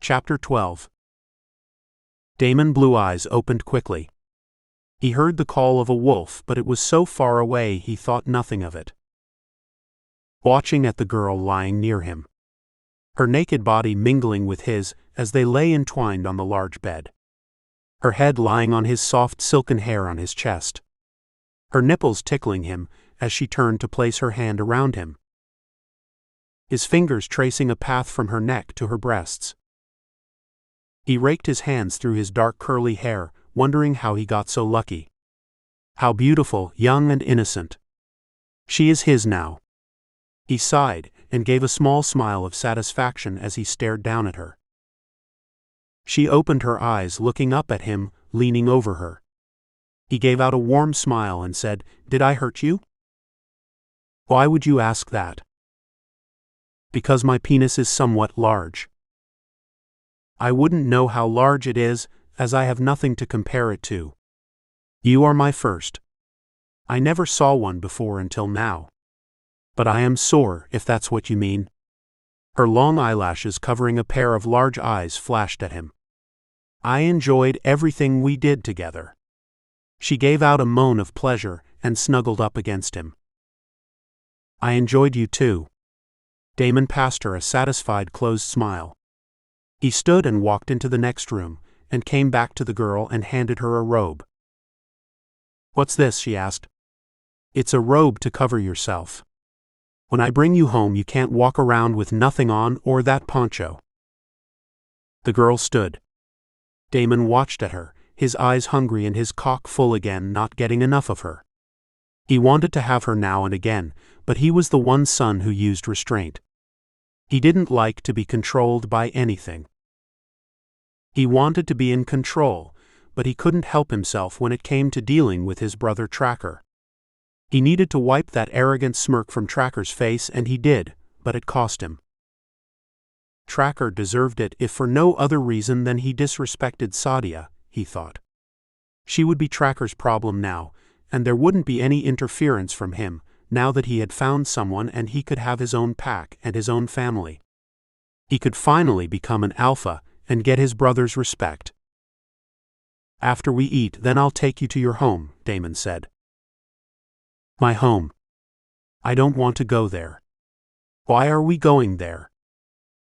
Chapter 12. Damon's blue eyes opened quickly. He heard the call of a wolf, but it was so far away he thought nothing of it. Watching at the girl lying near him, her naked body mingling with his as they lay entwined on the large bed, her head lying on his soft silken hair on his chest, her nipples tickling him as she turned to place her hand around him, his fingers tracing a path from her neck to her breasts. He raked his hands through his dark curly hair, wondering how he got so lucky. How beautiful, young and innocent. She is his now. He sighed and gave a small smile of satisfaction as he stared down at her. She opened her eyes, looking up at him, leaning over her. He gave out a warm smile and said, "Did I hurt you?" "Why would you ask that?" "Because my penis is somewhat large." "I wouldn't know how large it is, as I have nothing to compare it to. You are my first. I never saw one before until now. But I am sore, if that's what you mean." Her long eyelashes covering a pair of large eyes flashed at him. "I enjoyed everything we did together." She gave out a moan of pleasure and snuggled up against him. "I enjoyed you too." Damon passed her a satisfied closed smile. He stood and walked into the next room, and came back to the girl and handed her a robe. "What's this?" she asked. "It's a robe to cover yourself. When I bring you home you can't walk around with nothing on or that poncho." The girl stood. Damon watched at her, his eyes hungry and his cock full again, not getting enough of her. He wanted to have her now and again, but he was the one son who used restraint. He didn't like to be controlled by anything. He wanted to be in control, but he couldn't help himself when it came to dealing with his brother Tracker. He needed to wipe that arrogant smirk from Tracker's face, and he did, but it cost him. Tracker deserved it if for no other reason than he disrespected Sadia, he thought. She would be Tracker's problem now, and there wouldn't be any interference from him, now that he had found someone and he could have his own pack and his own family. He could finally become an alpha and get his brother's respect. "After we eat, then I'll take you to your home," Damon said. "My home? I don't want to go there." "Why are we going there?"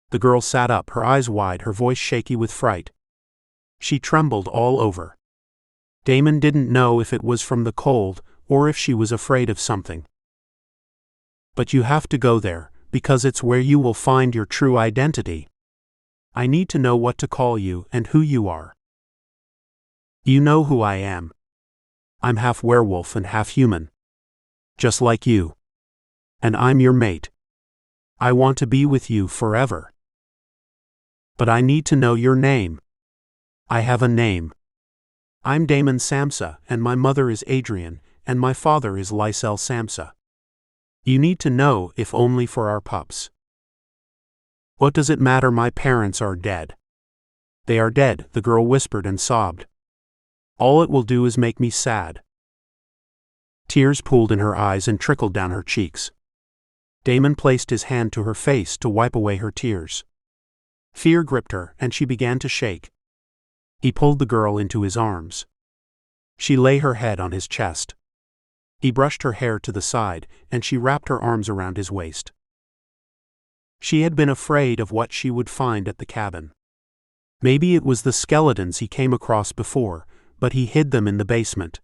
The girl sat up, her eyes wide, her voice shaky with fright. She trembled all over. Damon didn't know if it was from the cold or if she was afraid of something. "But you have to go there, because it's where you will find your true identity. I need to know what to call you and who you are." "You know who I am. I'm half werewolf and half human. Just like you. And I'm your mate. I want to be with you forever. But I need to know your name." "I have a name. I'm Damon Samsa, and my mother is Adrian, and my father is Lycell Samsa. You need to know, if only for our pups." "What does it matter? My parents are dead." "They are dead," the girl whispered and sobbed. "All it will do is make me sad." Tears pooled in her eyes and trickled down her cheeks. Damon placed his hand to her face to wipe away her tears. Fear gripped her, and she began to shake. He pulled the girl into his arms. She lay her head on his chest. He brushed her hair to the side, and she wrapped her arms around his waist. She had been afraid of what she would find at the cabin. Maybe it was the skeletons he came across before, but he hid them in the basement.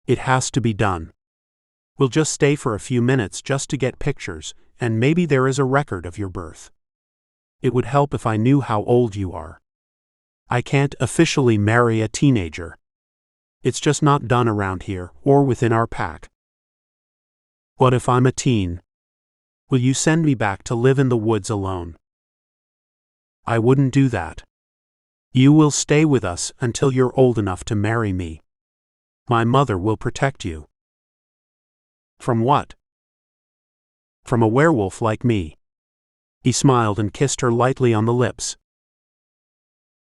"It has to be done. We'll just stay for a few minutes just to get pictures, and maybe there is a record of your birth. It would help if I knew how old you are. I can't officially marry a teenager. It's just not done around here or within our pack." "What if I'm a teen? Will you send me back to live in the woods alone?" "I wouldn't do that. You will stay with us until you're old enough to marry me. My mother will protect you." "From what?" "From a werewolf like me." He smiled and kissed her lightly on the lips.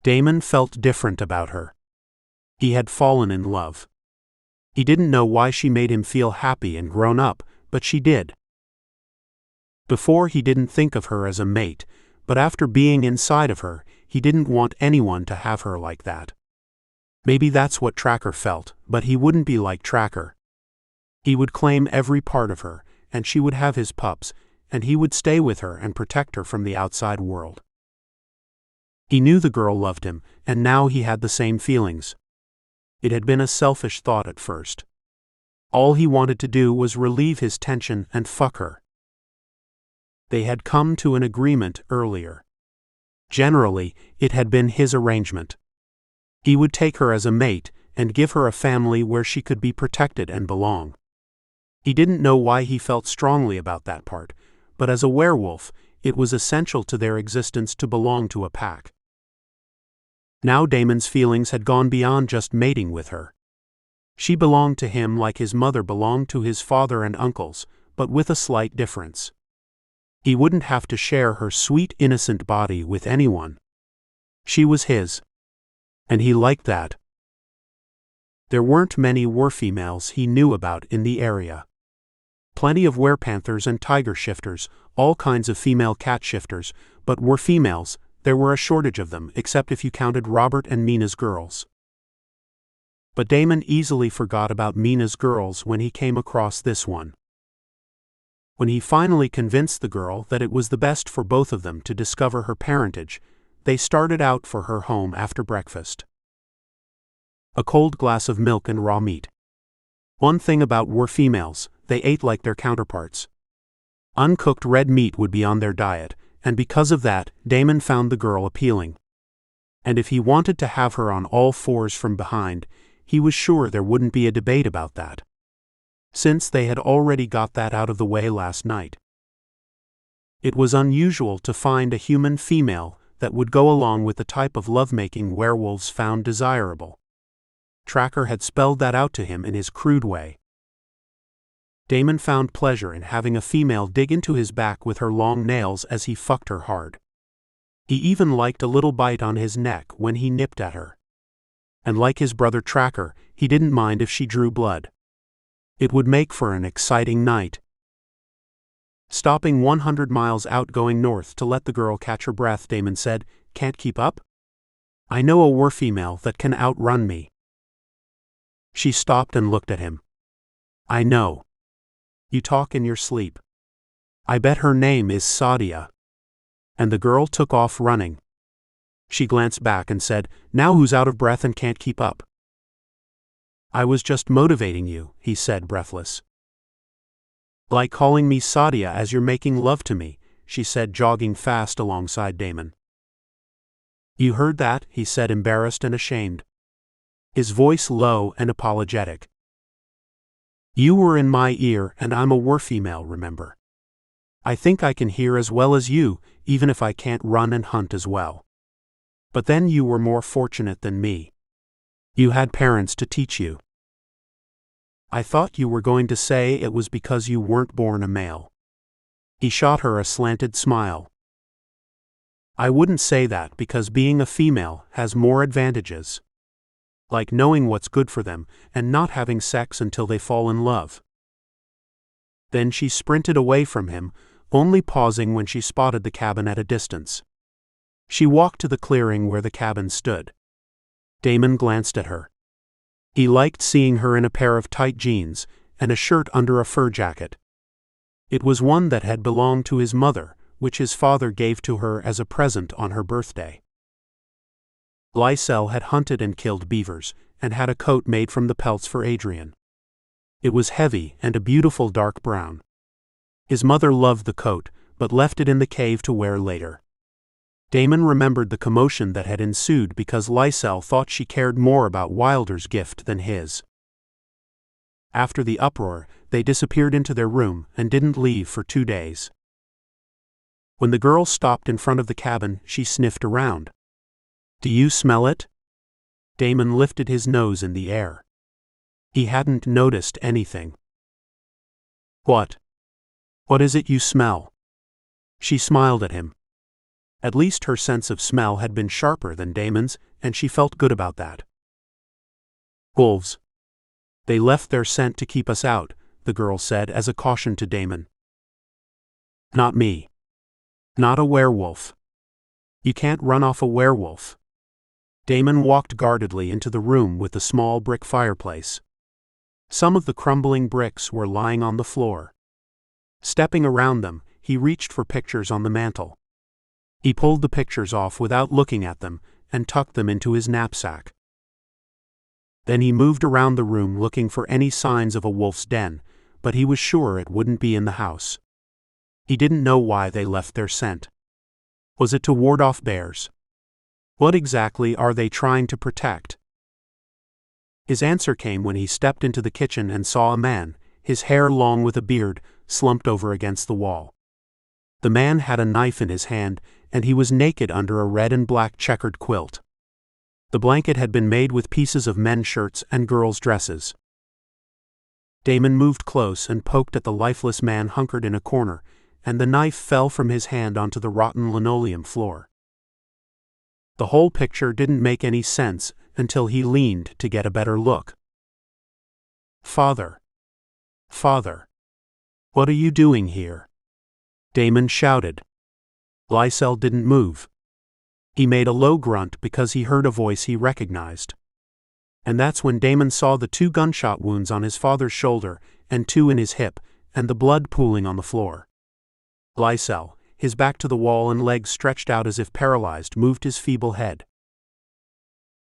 Damon felt different about her. He had fallen in love. He didn't know why she made him feel happy and grown up, but she did. Before he didn't think of her as a mate, But after being inside of her, he didn't want anyone to have her like that. Maybe that's what Tracker felt, but he wouldn't be like Tracker. He would claim every part of her, and she would have his pups, and he would stay with her and protect her from the outside world. He knew the girl loved him, and now he had the same feelings. It had been a selfish thought at first. All he wanted to do was relieve his tension and fuck her. They had come to an agreement earlier. Generally, it had been his arrangement. He would take her as a mate and give her a family where she could be protected and belong. He didn't know why he felt strongly about that part, but as a werewolf, it was essential to their existence to belong to a pack. Now Damon's feelings had gone beyond just mating with her. She belonged to him like his mother belonged to his father and uncles, but with a slight difference. He wouldn't have to share her sweet, innocent body with anyone. She was his. And he liked that. There weren't many werefemales he knew about in the area. Plenty of werepanthers and tiger shifters, all kinds of female cat shifters, but werefemales, there were a shortage of them, except if you counted Robert and Mina's girls. But Damon easily forgot about Mina's girls when he came across this one. When he finally convinced the girl that it was the best for both of them to discover her parentage, they started out for her home after breakfast. A cold glass of milk and raw meat. One thing about werefemales, they ate like their counterparts. Uncooked red meat would be on their diet, and because of that, Damon found the girl appealing. And if he wanted to have her on all fours from behind, he was sure there wouldn't be a debate about that. Since they had already got that out of the way last night. It was unusual to find a human female that would go along with the type of lovemaking werewolves found desirable. Tracker had spelled that out to him in his crude way. Damon found pleasure in having a female dig into his back with her long nails as he fucked her hard. He even liked a little bite on his neck when he nipped at her. And like his brother Tracker, he didn't mind if she drew blood. It would make for an exciting night. Stopping 100 miles out going north to let the girl catch her breath, Damon said, "Can't keep up? I know a werefemale that can outrun me." She stopped and looked at him. "I know. You talk in your sleep. I bet her name is Sadia." And the girl took off running. She glanced back and said, "Now who's out of breath and can't keep up?" "I was just motivating you," he said, breathless. "Like calling me Sadia as you're making love to me," she said, jogging fast alongside Damon. "You heard that?" he said, embarrassed and ashamed. His voice low and apologetic. "You were in my ear and I'm a werefemale, remember? I think I can hear as well as you, even if I can't run and hunt as well. But then you were more fortunate than me. You had parents to teach you." "I thought you were going to say it was because you weren't born a male." He shot her a slanted smile. "I wouldn't say that because being a female has more advantages. Like knowing what's good for them and not having sex until they fall in love." Then she sprinted away from him, only pausing when she spotted the cabin at a distance. She walked to the clearing where the cabin stood. Damon glanced at her. He liked seeing her in a pair of tight jeans and a shirt under a fur jacket. It was one that had belonged to his mother, which his father gave to her as a present on her birthday. Lycell had hunted and killed beavers, and had a coat made from the pelts for Adrian. It was heavy and a beautiful dark brown. His mother loved the coat, but left it in the cave to wear later. Damon remembered the commotion that had ensued because Lycell thought she cared more about Wilder's gift than his. After the uproar, they disappeared into their room and didn't leave for 2 days. When the girl stopped in front of the cabin, she sniffed around. "Do you smell it?" Damon lifted his nose in the air. He hadn't noticed anything. "What? What is it you smell?" She smiled at him. At least her sense of smell had been sharper than Damon's, and she felt good about that. "Wolves. They left their scent to keep us out," the girl said as a caution to Damon. "Not me. Not a werewolf. You can't run off a werewolf. Damon walked guardedly into the room with the small brick fireplace. Some of the crumbling bricks were lying on the floor. Stepping around them, he reached for pictures on the mantel. He pulled the pictures off without looking at them and tucked them into his knapsack. Then he moved around the room looking for any signs of a wolf's den, but he was sure it wouldn't be in the house. He didn't know why they left their scent. Was it to ward off bears? What exactly are they trying to protect? His answer came when he stepped into the kitchen and saw a man, his hair long with a beard, slumped over against the wall. The man had a knife in his hand, and he was naked under a red and black checkered quilt. The blanket had been made with pieces of men's shirts and girls' dresses. Damon moved close and poked at the lifeless man hunkered in a corner, and the knife fell from his hand onto the rotten linoleum floor. The whole picture didn't make any sense until he leaned to get a better look. "Father! Father! What are you doing here?" Damon shouted. Lycell didn't move. He made a low grunt because he heard a voice he recognized. And that's when Damon saw the 2 gunshot wounds on his father's shoulder and 2 in his hip, and the blood pooling on the floor. Lycell, his back to the wall and legs stretched out as if paralyzed, moved his feeble head.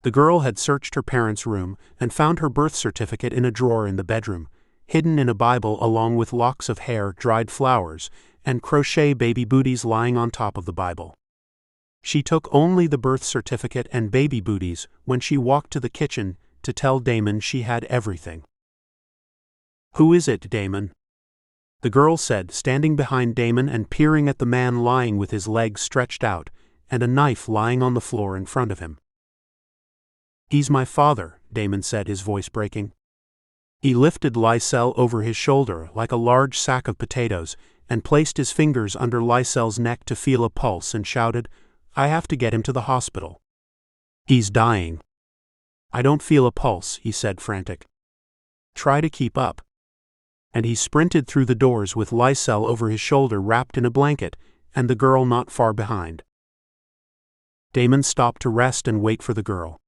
The girl had searched her parents' room and found her birth certificate in a drawer in the bedroom, hidden in a Bible along with locks of hair, dried flowers, and crochet baby booties lying on top of the Bible. She took only the birth certificate and baby booties when she walked to the kitchen to tell Damon she had everything. "Who is it, Damon?" the girl said, standing behind Damon and peering at the man lying with his legs stretched out and a knife lying on the floor in front of him. "He's my father," Damon said, his voice breaking. He lifted Lycell over his shoulder like a large sack of potatoes and placed his fingers under Lycell's neck to feel a pulse and shouted, "I have to get him to the hospital. He's dying." "I don't feel a pulse," he said, frantic. "Try to keep up." And he sprinted through the doors with Lycell over his shoulder wrapped in a blanket and the girl not far behind. Damon stopped to rest and wait for the girl.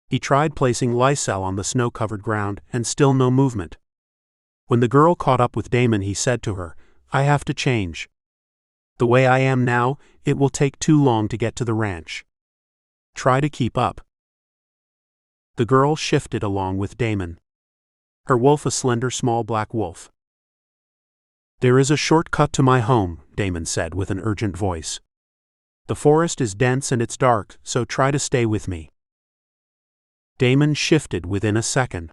He tried placing Lycell on the snow-covered ground and still no movement. When the girl caught up with Damon, he said to her, "I have to change. The way I am now, it will take too long to get to the ranch. Try to keep up." The girl shifted along with Damon. Her wolf a slender small black wolf. "There is a shortcut to my home," Damon said with an urgent voice. "The forest is dense and it's dark, so try to stay with me." Damon shifted within a second.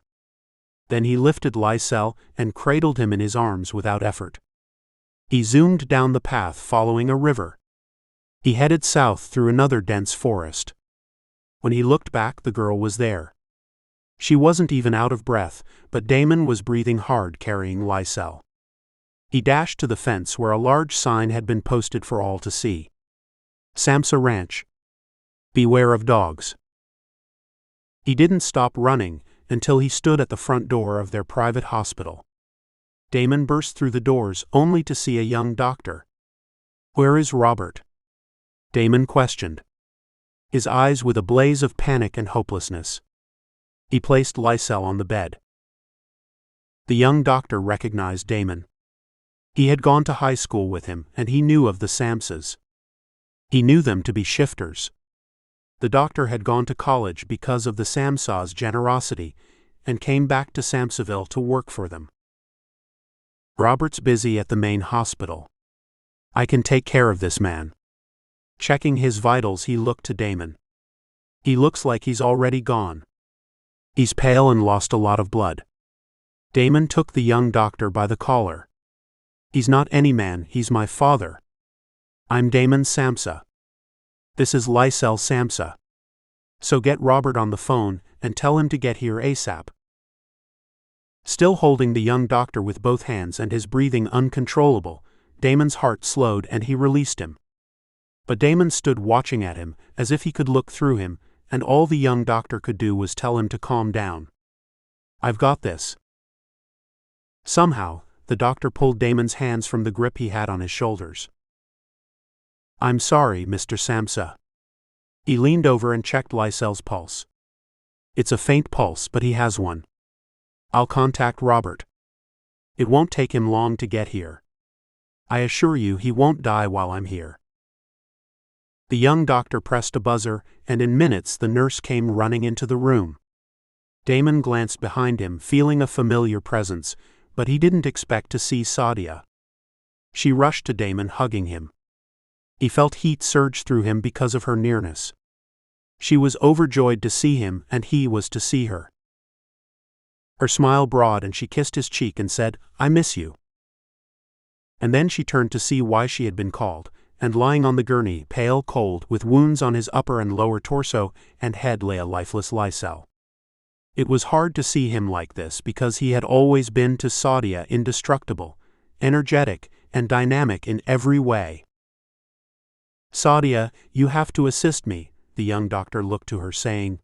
Then he lifted Lycell and cradled him in his arms without effort. He zoomed down the path following a river. He headed south through another dense forest. When he looked back, the girl was there. She wasn't even out of breath, but Damon was breathing hard carrying Lycell. He dashed to the fence where a large sign had been posted for all to see. "Samsa Ranch. Beware of dogs." He didn't stop running until he stood at the front door of their private hospital. Damon burst through the doors only to see a young doctor. "Where is Robert?" Damon questioned, his eyes with a blaze of panic and hopelessness. He placed Lycell on the bed. The young doctor recognized Damon. He had gone to high school with him, and he knew of the Samsas. He knew them to be shifters. The doctor had gone to college because of the Samsas' generosity and came back to Samsaville to work for them. "Robert's busy at the main hospital. I can take care of this man." Checking his vitals, he looked to Damon. "He looks like he's already gone. He's pale and lost a lot of blood." Damon took the young doctor by the collar. "He's not any man, he's my father. I'm Damon Samsa. This is Lycell Samsa. So get Robert on the phone and tell him to get here ASAP." Still holding the young doctor with both hands and his breathing uncontrollable, Damon's heart slowed and he released him. But Damon stood watching at him as if he could look through him, and all the young doctor could do was tell him to calm down. "I've got this." Somehow, the doctor pulled Damon's hands from the grip he had on his shoulders. I'm sorry, Mr. Samsa. He leaned over and checked Lycell's pulse. It's a faint pulse, but he has one. I'll contact Robert. It won't take him long to get here. I assure you he won't die while I'm here. The young doctor pressed a buzzer, and in minutes the nurse came running into the room. Damon glanced behind him, feeling a familiar presence, but he didn't expect to see Sadia. She rushed to Damon, hugging him. He felt heat surge through him because of her nearness. She was overjoyed to see him, and he was to see her. Her smile broadened, and she kissed his cheek and said, "I miss you." And then she turned to see why she had been called, and lying on the gurney, pale, cold, with wounds on his upper and lower torso and head, lay a lifeless Lycell. It was hard to see him like this because he had always been to Sadia indestructible, energetic, and dynamic in every way. "Sadia, you have to assist me," the young doctor looked to her, saying.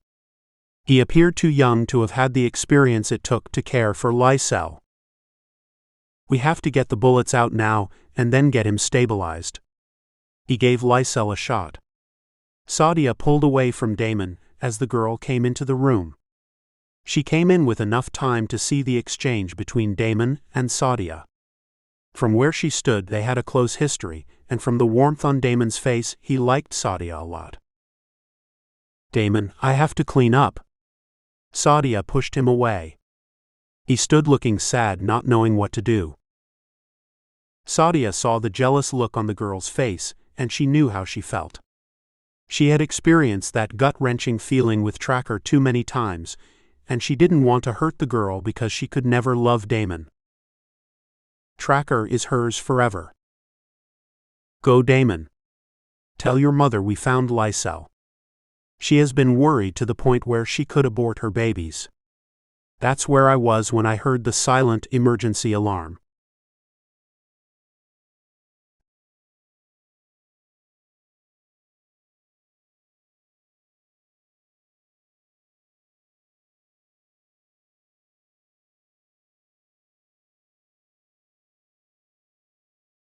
He appeared too young to have had the experience it took to care for Lycell. "We have to get the bullets out now, and then get him stabilized." He gave Lycell a shot. Sadia pulled away from Damon as the girl came into the room. She came in with enough time to see the exchange between Damon and Sadia. From where she stood they had a close history, and from the warmth on Damon's face he liked Sadia a lot. "Damon, I have to clean up." Sadia pushed him away. He stood looking sad, not knowing what to do. Sadia saw the jealous look on the girl's face, and she knew how she felt. She had experienced that gut-wrenching feeling with Tracker too many times, and she didn't want to hurt the girl because she could never love Damon. Tracker is hers forever. "Go, Damon. Tell your mother we found Lycell. She has been worried to the point where she could abort her babies. That's where I was when I heard the silent emergency alarm.